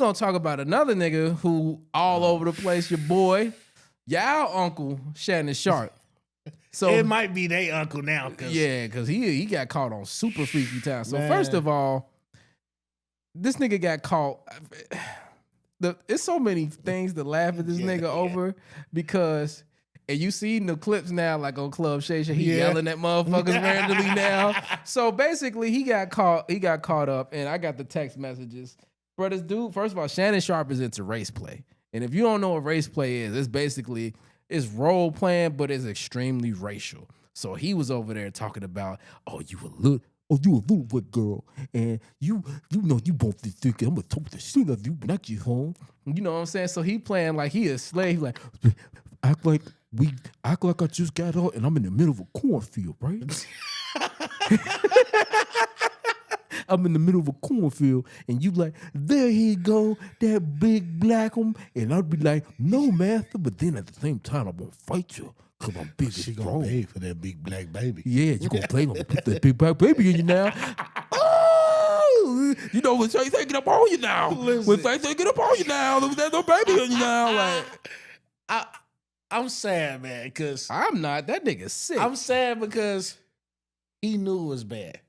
gonna talk about another nigga who all over the place. Your boy, y'all uncle Shannon Sharpe. So it might be they uncle now. Cause he got caught on super freaky time. So Man. first of all, this nigga got caught. It's so many things to laugh at this nigga over because. And you seen the clips now, like on Club Shay Shay, he yelling at motherfuckers randomly now. So basically, he got caught up, and I got the text messages. Bro, this dude, first of all, Shannon Sharpe is into race play. And if you don't know what race play is, it's role playing, but it's extremely racial. So he was over there talking about, you a little white girl, and you know you both think I'm gonna talk the shit out of you when I get home. You know what I'm saying? So he playing like he a slave, he like act like I just got out and I'm in the middle of a cornfield, right? I'm in the middle of a cornfield, and you like, there he go, that big black one, and I'd be like, no, master, but then at the same time, I'm gonna fight you. Cause I'm big She and gonna strong. pay for that big black baby. Yeah, you gonna play, gonna put that big black baby in you now. Oh, you know when they get up on you now. Listen. When they get up on you now, there's no baby on you now. Like, I'm sad, man, because I'm not. That nigga's sick. I'm sad because he knew it was bad.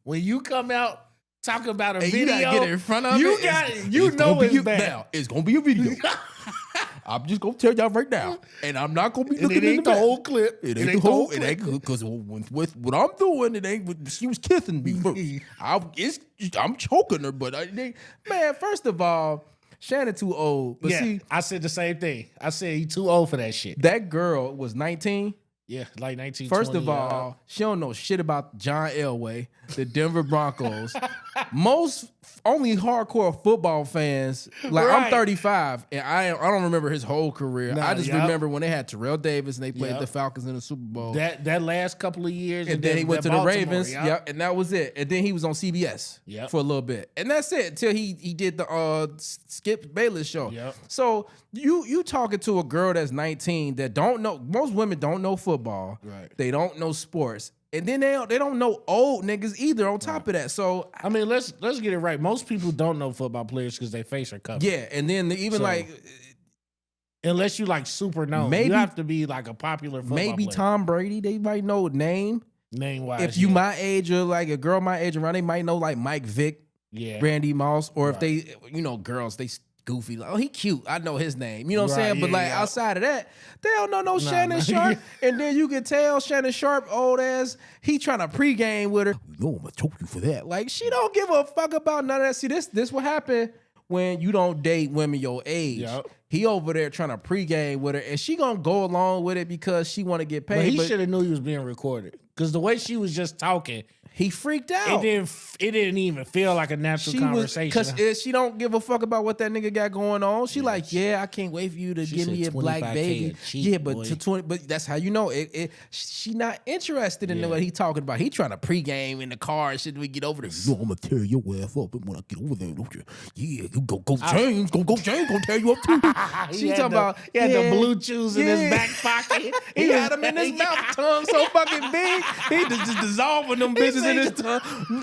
When you come out talking about a and video, you gotta get in front of you it. got you know it's bad. Now, it's gonna be a video. I'm just gonna tell y'all right now, and I'm not gonna be looking it ain't in the the whole clip. It ain't the whole. It ain't because with what I'm doing, it ain't. She was kissing me first. I'm choking her, but man. First of all, Shannon too old. But see, I said the same thing. I said he too old for that shit. That girl was 19. Yeah, like 19. First of all, she don't know shit about John Elway, the Denver Broncos. Most only hardcore football fans. Like I'm 35, and I don't remember his whole career. Nah, I just remember when they had Terrell Davis and they played the Falcons in the Super Bowl. That last couple of years, and then he went to the Ravens. Yep. And that was it. And then he was on CBS for a little bit, and that's it until he did the Skip Bayless show. Yep. So you talking to a girl that's 19 that don't know. Most women don't know football. Right. They don't know sports. And then they don't know old niggas either on top of that. So I mean, let's get it right. Most people don't know football players because their face are covered. Yeah, and then unless you like super known, maybe, you have to be like a popular football maybe player. Tom Brady, they might know name wise. If you my age or like a girl my age around, they might know like Mike Vick, Randy Moss, or if they girls, they goofy, like, he cute, I know his name, you know what I'm saying? But outside of that, they don't know no Shannon Sharpe. And then you can tell Shannon Sharpe, old ass, he trying to pregame with her. Yo, I'm gonna choke you for that. Like, she don't give a fuck about none of that. See, this what happened when you don't date women your age. Yep. He over there trying to pregame with her, and she gonna go along with it because she want to get paid. But he should have knew he was being recorded, because the way she was just talking, he freaked out. It didn't even feel like a natural conversation. Because she don't give a fuck about what that nigga got going on. She like, I can't wait for you to give me a black baby. But to 20, but that's how you know it. She not interested in what he talking about. He trying to pregame in the car and shit. We get over there. Yo, I'm gonna tear your ass up when I get over there, don't you? Yeah, you go James, go James, gonna tear you up too. She talking about he had the blue chews in his back pocket. He had them in his mouth, tongue so fucking big. He just dissolving them bitches in his tongue.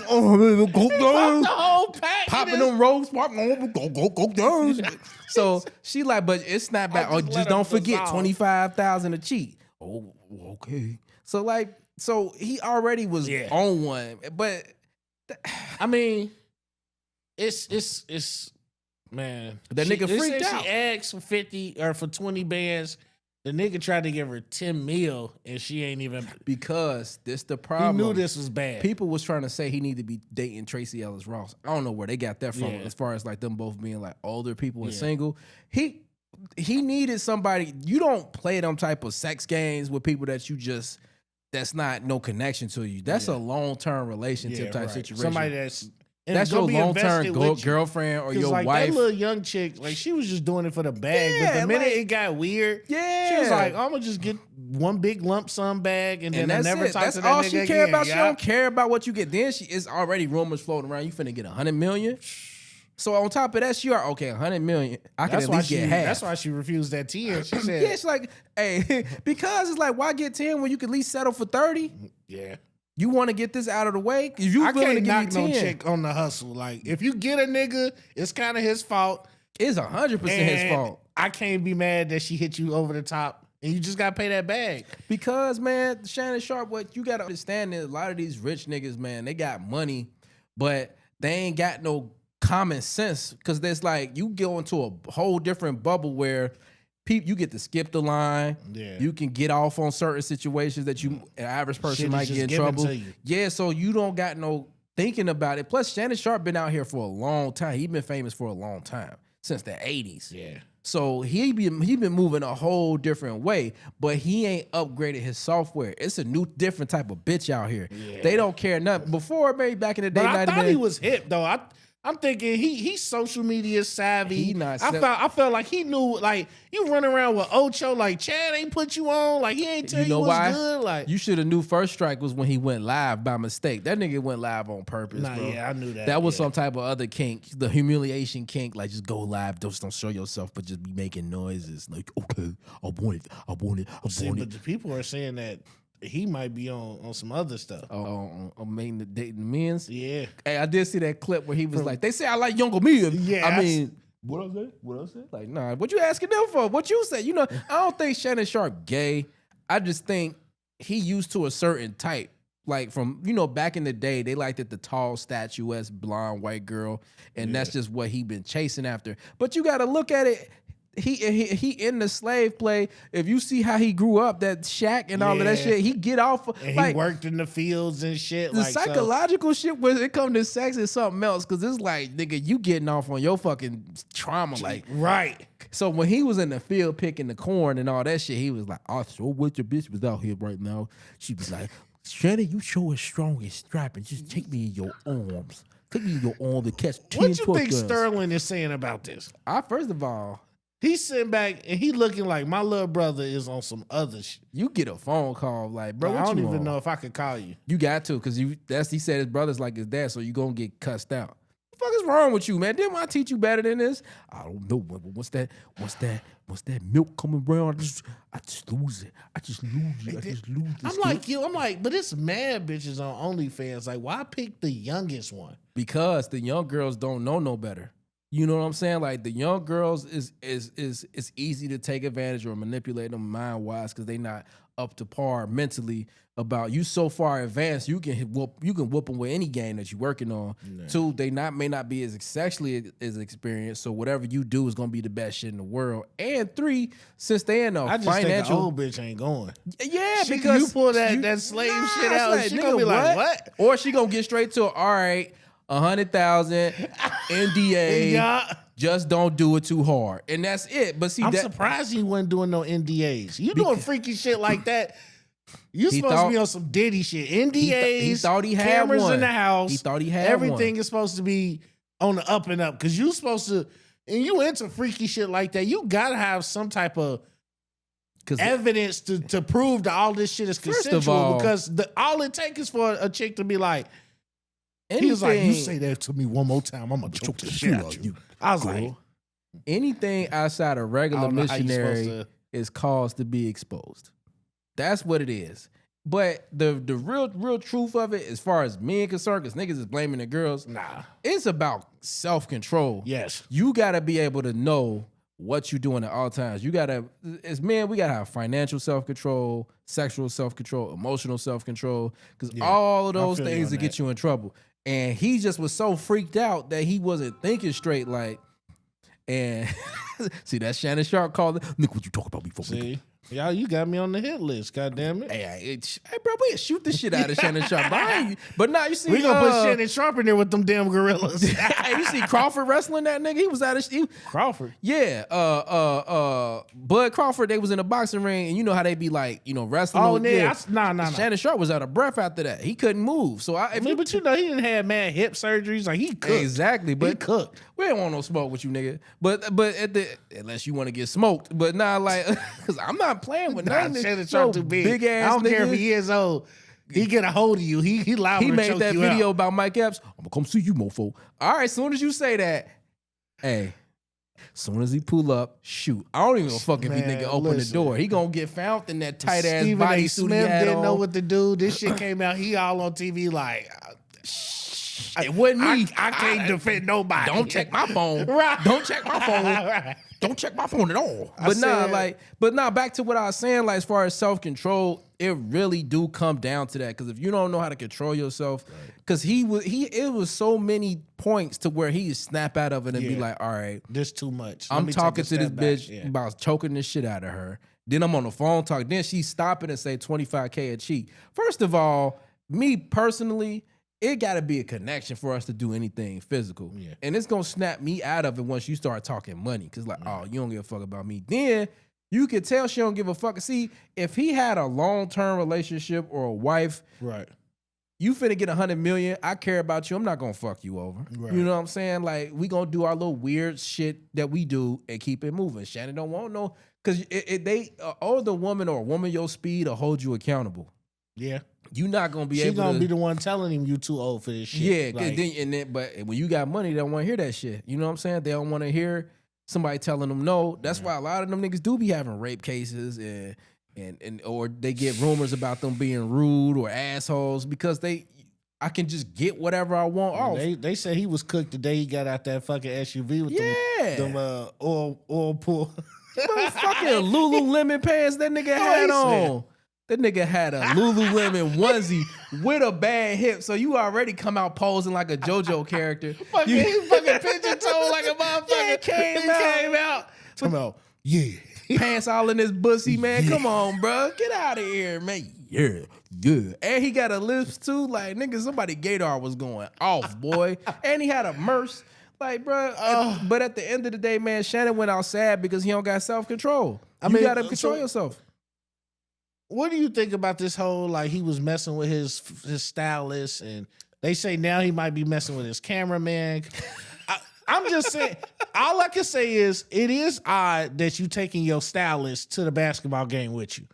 Oh, man, go down. The whole pack. Popping them ropes. Go down. So she like, but it's not bad. Oh, just don't forget 25,000 a cheat. Oh, okay. So he already was on one, but I mean, it's man. That nigga freaked out. She asked for 50 or for 20 bands. The nigga tried to give her 10 mil and she ain't even. Because this the problem. He knew this was bad. People was trying to say he need to be dating Tracy Ellis Ross. I don't know where they got that from as far as like them both being like older people and single. He needed somebody. You don't play them type of sex games with people that you just, that's not no connection to you. That's a long-term relationship type situation. Somebody that's your long-term girlfriend or your like, wife. That little young chick, like she was just doing it for the bag. But the minute it got weird, she was like, I'm gonna just get one big lump sum bag and then I never talk to that nigga again. That's all she care about. She don't care about what you get. Then she is already rumors floating around. You finna get 100 million. So on top of that, she are okay. 100 million. I can at least get half. That's why she refused that 10. She said, it's like, hey, because it's like, why get 10 when you could at least settle for 30? Yeah. You want to get this out of the way? If you I willing can't to give knock me 10. no chick on the hustle. Like, if you get a nigga, it's kind of his fault. It's 100% his fault. I can't be mad that she hit you over the top and you just got to pay that bag. Because, man, Shannon Sharpe, what you got to understand is a lot of these rich niggas, man, they got money, but they ain't got no common sense. Because there's like, you go into a whole different bubble where you get to skip the line. Yeah. You can get off on certain situations that an average person might get in trouble. Yeah, so you don't got no thinking about it. Plus, Shannon Sharpe been out here for a long time. He been famous for a long time, since the 80s. Yeah. So he been moving a whole different way, but he ain't upgraded his software. It's a different type of bitch out here. Yeah. They don't care nothing. Before, maybe back in the day, but I thought he was hip though. I'm thinking he's social media savvy. I felt like he knew, like, you run around with Ocho, like Chad ain't put you on, like he ain't tell you what's good. Like, you should have knew First Strike was when he went live by mistake. That nigga went live on purpose, bro. Yeah, I knew that. That was some type of other kink, the humiliation kink, like just go live, just don't show yourself, but just be making noises. Like, okay, I want it. But the people are saying that he might be on some other stuff. On making the dating men's? Yeah. Hey, I did see that clip where he was like, they say I like younger men. Yeah. I mean, what I say? Like, nah, what you asking them for? What you say? You know, I don't think Shannon Sharpe gay. I just think he used to a certain type. Like from, back in the day, they liked it, the tall, statuesque, blonde, white girl. And that's just what he been chasing after. But you got to look at it. He in the slave play. If you see how he grew up, that shack and all of that shit, he get off. And he worked in the fields and shit. The psychological shit when it comes to sex is something else. Cause it's like, nigga, you getting off on your fucking trauma. Like, right. So when he was in the field picking the corn and all that shit, he was like, "Oh, so what your bitch was out here right now?" She was like, "Shannon, you show as strong as strap and just take me in your arms. Take me in your arms to catch 10 What you think guns. Sterling is saying about this? First of all, he's sitting back and he looking like my little brother is on some other shit. You get a phone call like, bro, I don't even know if I could call you. You got to, because he said his brother's like his dad, so you gonna get cussed out. What the fuck is wrong with you, man? Didn't I teach you better than this? I don't know. What's that milk coming around? I just lose it. I just lose it. I'm like you. I'm like, but it's mad bitches on OnlyFans. Like, why pick the youngest one? Because the young girls don't know no better. You know what I'm saying? Like the young girls is easy to take advantage or manipulate them mind wise because they not up to par mentally. About you so far advanced, you can whoop them with any game that you're working on. Nah. Two, they may not be as sexually as experienced, so whatever you do is gonna be the best shit in the world. And three, since they in a I just financial, think the old bitch ain't going. Yeah, because you pull that slave shit out, like, she gonna be like, what? Or she gonna get straight to all right. 100,000 NDA. Yeah. Just don't do it too hard, and that's it. But see, I'm surprised he wasn't doing no NDAs. You doing freaky shit like that? You supposed to be on some Diddy shit. NDAs. He thought he had cameras one in the house. He thought he had everything one. Is supposed to be on the up and up because you supposed to. And you into freaky shit like that, you gotta have some type of evidence to prove that all this shit is consensual. Because all it takes is for a chick to be like. He was like, you say that to me one more time, I'm going to choke the shit out of you. I was like, anything outside of regular missionary is caused to be exposed. That's what it is. But the real truth of it, as far as men concerned, because niggas is blaming the girls, it's about self-control. Yes. You got to be able to know what you're doing at all times. You got to, as men, we got to have financial self-control, sexual self-control, emotional self-control, because all of those things will get you in trouble. And he just was so freaked out that he wasn't thinking straight, like, and see that Shannon Sharpe called it. Look what you talk about before. See, y'all, you got me on the hit list. God damn it! Hey, bro, we shoot the shit out of Shannon Sharpe. But now you see, we gonna put Shannon Sharpe in there with them damn gorillas. Hey, you see Crawford wrestling that nigga? He was out of Crawford. Yeah, Bud Crawford. They was in a boxing ring, and you know how they be like, wrestling. Oh yeah, nah. Shannon Sharpe was out of breath after that. He couldn't move. So but he didn't have mad hip surgeries. Like he cooked. Exactly, but he cooked. We ain't want no smoke with you, nigga. But unless you want to get smoked, but like, because I'm not playing with nothing. Shannon Sharpe too big ass. I don't care if he is old. He get a hold of you. He liable to choke you out. He made that video about Mike Epps. I'm gonna come see you, mofo. All right, soon as you say that, hey, soon as he pull up, shoot. I don't even fuck if he nigga open the door. He gonna get found in that tight ass bodysuit. Smith didn't know what to do. This shit came out. He all on TV like. It wasn't me. I can't defend nobody. Don't check my phone. Right. Don't check my phone. Right. Don't check my phone at all. But back to what I was saying, like as far as self-control, it really do come down to that. Because if you don't know how to control yourself, because it was so many points to where he snap out of it and be like, all right, this too much. I'm talking to this bitch about choking the shit out of her. Then I'm on the phone talking. Then she's stopping and say $25K a cheat. First of all, me personally, it got to be a connection for us to do anything physical. Yeah. And it's going to snap me out of it once you start talking money. Because oh, you don't give a fuck about me. Then you could tell she don't give a fuck. See, if he had a long-term relationship or a wife, right, you finna get 100 million. I care about you. I'm not going to fuck you over. Right. You know what I'm saying? Like, we going to do our little weird shit that we do and keep it moving. Shannon don't want no, because older woman or a woman your speed will hold you accountable. Yeah. You're not gonna be able to. She's gonna be the one telling him you too old for this shit. Yeah, but when you got money, they don't want to hear that shit. You know what I'm saying? They don't want to hear somebody telling them no. That's why a lot of them niggas do be having rape cases and or they get rumors about them being rude or assholes because I can just get whatever I want off. They said he was cooked the day he got out that fucking SUV with them oil pull. Fucking Lululemon pants that nigga had on. That nigga had a Lululemon onesie with a bad hip, so you already come out posing like a JoJo character. He fucking pigeon toe like a motherfucker. Came out. Come on, yeah. Pants all in his bussy, man. Come on, bro. Get out of here, man. Yeah. And he got a lips too. Like, nigga, somebody Gator was going off, boy. And he had a Merce. Like, bro. But at the end of the day, man, Shannon went out sad because he don't got self-control. You gotta control yourself. What do you think about this whole, like, he was messing with his stylist, and they say now he might be messing with his cameraman? I'm just saying, all I can say is it is odd that you taking your stylist to the basketball game with you.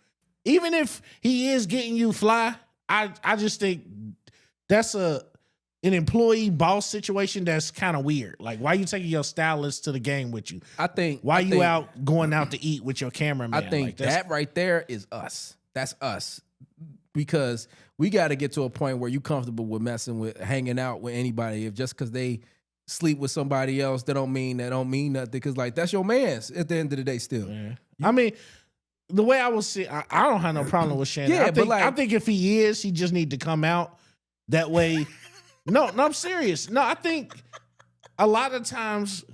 Even if he is getting you fly, I just think that's an employee boss situation that's kind of weird. Like, why you taking your stylist to the game with you? Why you going out to eat with your cameraman? I think like, that right there is us. That's us, because we got to get to a point where you comfortable with hanging out with anybody. If just because they sleep with somebody else, that don't mean nothing. Because like that's your man's at the end of the day. Still, I mean, the way I was saying, I don't have no problem with Shannon. Yeah, I think if he is, he just need to come out that way. No, I'm serious. No, I think a lot of times.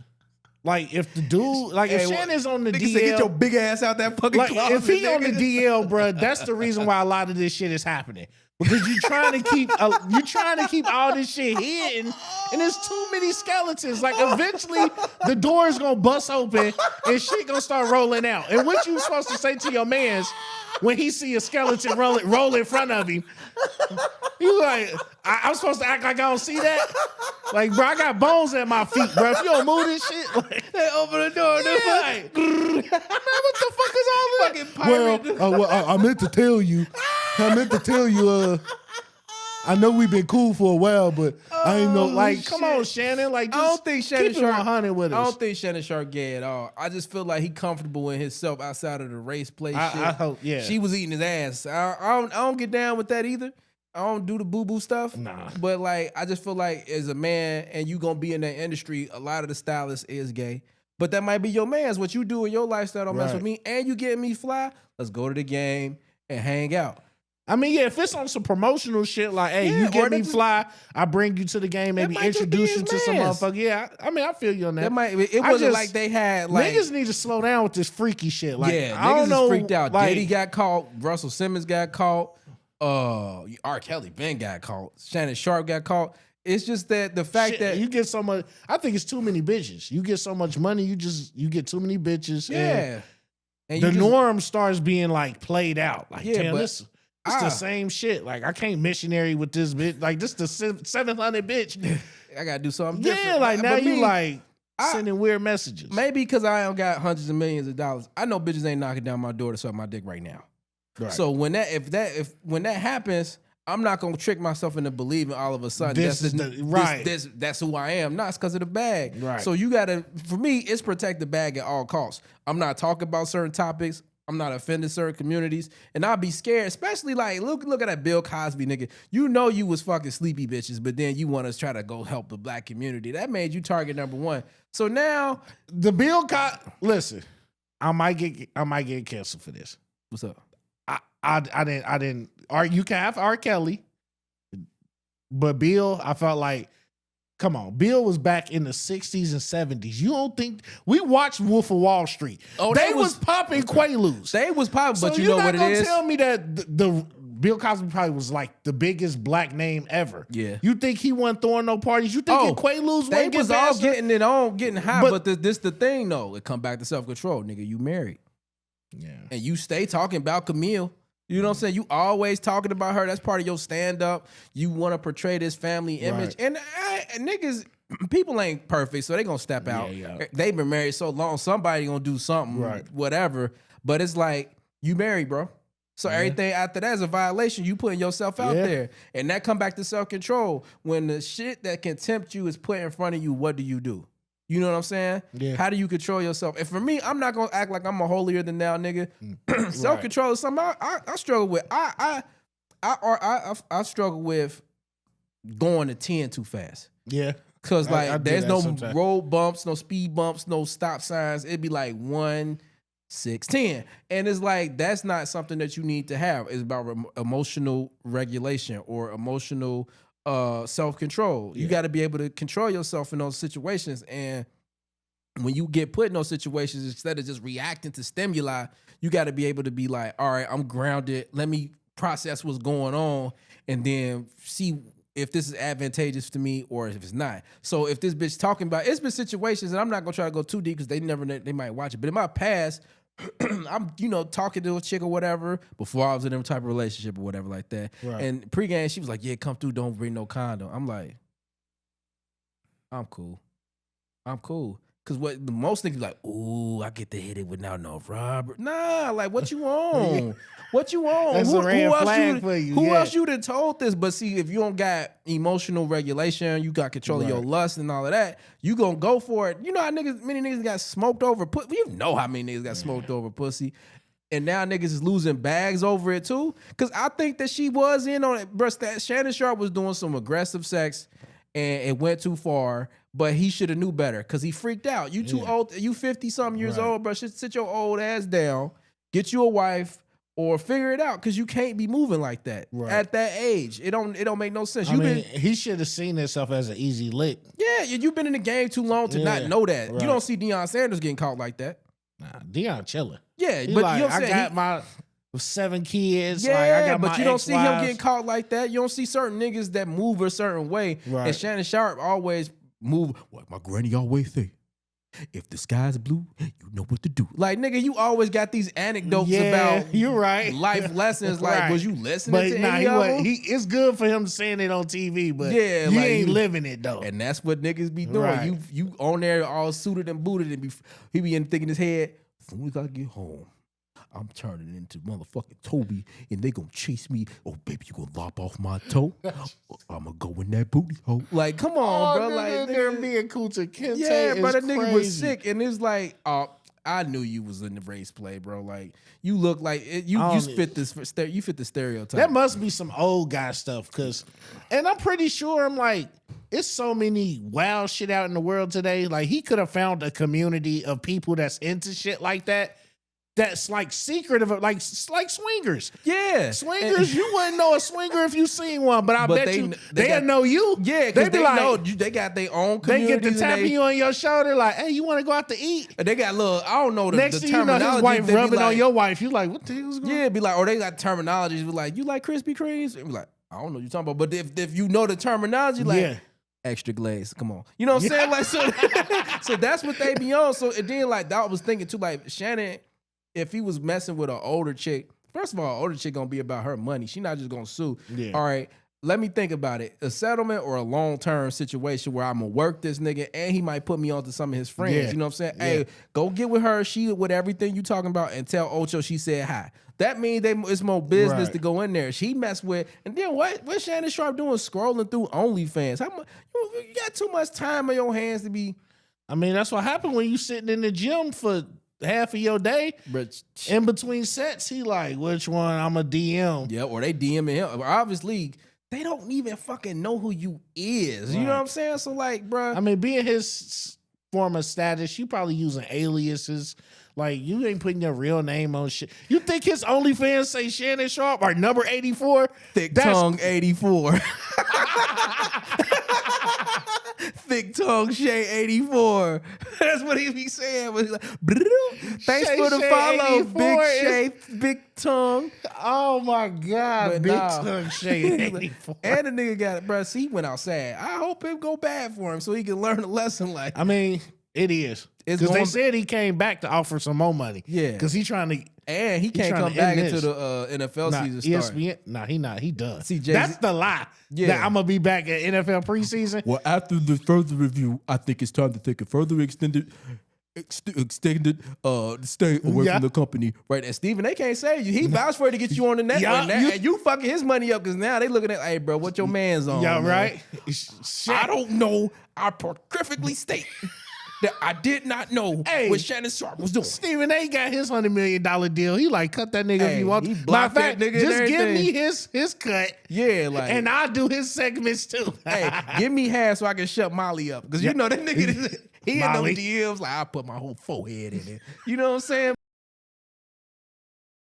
Like, if the dude, like, if Shannon's on the DL. Say, get your big ass out that fucking closet. If he on the DL, bro, that's the reason why a lot of this shit is happening. Because you're trying to keep all this shit hidden, and there's too many skeletons. Like, eventually, the door is going to bust open, and shit going to start rolling out. And what you supposed to say to your mans when he see a skeleton roll in front of him? You like, I'm supposed to act like I don't see that? Like, bro, I got bones at my feet, bro. If you don't move this shit, like, they open the door. Yeah, like, man, what the fuck is all this? Fucking pirate. Well, I meant to tell you. I know we've been cool for a while, but I ain't know. Like, shit. Come on, Shannon. Like, just I don't think Shannon Sharpe 100 with us. I don't think Shannon Sharpe gay at all. I just feel like he comfortable in himself outside of the race play shit. I hope, yeah. She was eating his ass. I don't get down with that either. I don't do the boo-boo stuff. Nah. But, like, I just feel like as a man and you going to be in that industry, a lot of the stylists is gay. But that might be your man's. What you do in your lifestyle don't mess with me. And you getting me fly, let's go to the game and hang out. I mean, yeah, if it's on some promotional shit, like, hey, you get me fly, I bring you to the game, maybe introduce you to some motherfucker. Yeah, I mean, I feel you on that. It wasn't like they had, like... Niggas need to slow down with this freaky shit. Like, yeah, niggas is freaked out. Like, Diddy got caught. Russell Simmons got caught. R. Kelly Ben got caught. Shannon Sharpe got caught. It's just that the fact that you get so much. I think it's too many bitches. You get so much money, you get too many bitches. Yeah, and the norm starts being like played out. Like, damn, it's the same shit. Like, I can't missionary with this bitch. Like, this the 700 bitch. I gotta do something different. Yeah, like now you like sending weird messages. Maybe because I don't got hundreds of millions of dollars. I know bitches ain't knocking down my door to suck my dick right now. Right. So when that happens, I'm not gonna trick myself into believing all of a sudden that's who I am. No, it's because of the bag. Right. So you gotta, for me, it's protect the bag at all costs. I'm not talking about certain topics. I'm not offending certain communities, and I'll be scared, especially like look at that Bill Cosby nigga. You know you was fucking sleepy bitches, but then you want to try to go help the black community. That made you target number one. So now the listen, I might get canceled for this. What's up? I didn't. You can have R. Kelly, but Bill, I felt like. Come on, Bill was back in the 60s and 70s. You don't think we watched Wolf of Wall Street? Oh, they was popping Quaaludes. They was popping, so but you know what it is? You're not gonna tell me that the Bill Cosby probably was like the biggest black name ever. Yeah. You think he wasn't throwing no parties? You think Quaaludes they was all getting it on, getting high, but this the thing though. It come back to self-control, nigga. You married. Yeah. And you stay talking about Camille. You know what I'm saying? You always talking about her. That's part of your stand-up. You want to portray this family image. Right. And niggas, people ain't perfect, so they gonna step out. Yeah. They've been married so long, somebody gonna do something, whatever. But it's like, you married, bro. So everything after that is a violation. You putting yourself out there. And that come back to self-control. When the shit that can tempt you is put in front of you, what do? You know what I'm saying? Yeah. How do you control yourself? And for me, I'm not gonna act like I'm a holier than thou nigga. Self-control is something I struggle with. I struggle with going to 10 too fast. Yeah. Cause like there's no road bumps, no speed bumps, no stop signs. It'd be like 1, 6, 10. And it's like that's not something that you need to have. It's about emotional regulation or emotional self-control. You got to be able to control yourself in those situations. And when you get put in those situations, instead of just reacting to stimuli, you got to be able to be like, all right, I'm grounded. Let me process what's going on and then see if this is advantageous to me or if it's not. So if this bitch talking about, it's been situations, and I'm not gonna try to go too deep because they might watch it. But in my past, I'm talking to a chick or whatever before I was in any type of relationship or whatever like that. Right. And pregame, she was like, "Yeah, come through. Don't bring no condom." I'm like, I'm cool. Cause what the most niggas like, ooh, I get to hit it without no Robert. Nah, like what you on? What you on? That's a red flag for you. Who else you done told this? But see, if you don't got emotional regulation, you got control of your lust and all of that, you gonna go for it. You know how many niggas got smoked over pussy? You know how many niggas got smoked over pussy. And now niggas is losing bags over it too. Cause I think that she was in on it. Bro, Shannon Sharpe was doing some aggressive sex and it went too far. But he should have knew better because he freaked out. You too old. You 50-something years old, bro. Sit your old ass down. Get you a wife or figure it out because you can't be moving like that at that age. It don't make no sense. He should have seen himself as an easy lick. Yeah, you've been in the game too long to not know that. Right. You don't see Deion Sanders getting caught like that. Nah, Deion chilling. Yeah, he but like, you know what I'm saying? I got my 7 kids. Yeah, like, I got but my you don't see him ex-wives. getting caught like that. You don't see certain niggas that move a certain way. Right. And Shannon Sharpe always move. What my granny always say. If the sky's blue, you know what to do. Like, nigga, you always got these anecdotes about you're right. life lessons. Like, was you listening to any of them? It's good for him saying it on TV, but you ain't living it, though. And that's what niggas be doing. Right. You on there all suited and booted, and he be thinking in his head, as soon as I get home, I'm turning into motherfucking Toby, and they gonna chase me. Oh, baby, you gonna lop off my toe? I'm gonna go in that booty hole. Like, come on, bro. Like, they're being Kunta Kinte. Yeah, but that nigga was sick, and it's like, I knew you was in the race play, bro. Like, you look like you fit the stereotype. That must be some old guy stuff, and I'm pretty sure it's so many wild shit out in the world today. Like, he could have found a community of people that's into shit like that. That's like secretive, like swingers. Yeah, swingers. You wouldn't know a swinger if you seen one, but I bet they'll know you. Yeah, because they know they got their own community. They get to tapping you on your shoulder, like, "Hey, you want to go out to eat?" And they got little. I don't know the next thing terminology. You know, his wife rubbing on your wife. You like, what the hell's going on? Yeah, be like, or they got terminologies. Be like, you like Krispy Kremes? And be like, I don't know what you're talking about. But if you know the terminology, like. Extra glaze, come on. You know what I'm saying? Like, so that's what they be on. So and then like that was thinking too, like Shannon. If he was messing with an older chick, first of all, an older chick gonna be about her money. She not just gonna sue. Yeah. All right, let me think about it. A settlement or a long-term situation where I'm gonna work this nigga and he might put me on to some of his friends. Yeah. You know what I'm saying? Yeah. Hey, go get with her. She with everything you talking about and tell Ocho she said hi. That means it's more business to go in there. She messed with, and then what's Shannon Sharpe doing? Scrolling through OnlyFans. How much? You got too much time on your hands to be. I mean, that's what happened when you sitting in the gym for half of your day. But in between sets, he like, which one I'm a DM? Yeah, or they DMing him. Obviously, they don't even fucking know who you is. Right. You know what I'm saying? So like, bro, I mean, being his former status, you probably using aliases. Like, you ain't putting your real name on shit. You think his OnlyFans say Shannon Sharpe or number 84? Thick tongue 84. Thick tongue Shay 84. That's what he be saying. But he's like, thanks Shay, for the Shay follow, Big Shay, Big Tongue. Oh my God, but Big Tongue Shay 84. And the nigga got it, bro. See, he went outside. I hope it go bad for him so he can learn a lesson. Like, I mean, it is. Because they said he came back to offer some more money. Yeah. Because he's trying to. And he can't come back until the NFL season starts. ESPN, he not. He done. See, that's the lie. Yeah. That I'm going to be back at NFL preseason. Well, after the further review, I think it's time to take a further extended stay away from the company. Right. And Stephen, they can't say you. He vouched for it to get you on the network. And you fucking his money up because now they looking at, hey, bro, what your man's on? Yeah, right. I don't know. I perfectly state that I did not know what Shannon Sharpe was doing. Stephen A got his $100 million deal. He like, cut that nigga if you want. He blocked that nigga. Just give me his cut. Yeah, like, and I'll do his segments too. Hey, give me half so I can shut Molly up. Because you know that nigga, he in them DMs like, I put my whole forehead in it. You know what I'm saying?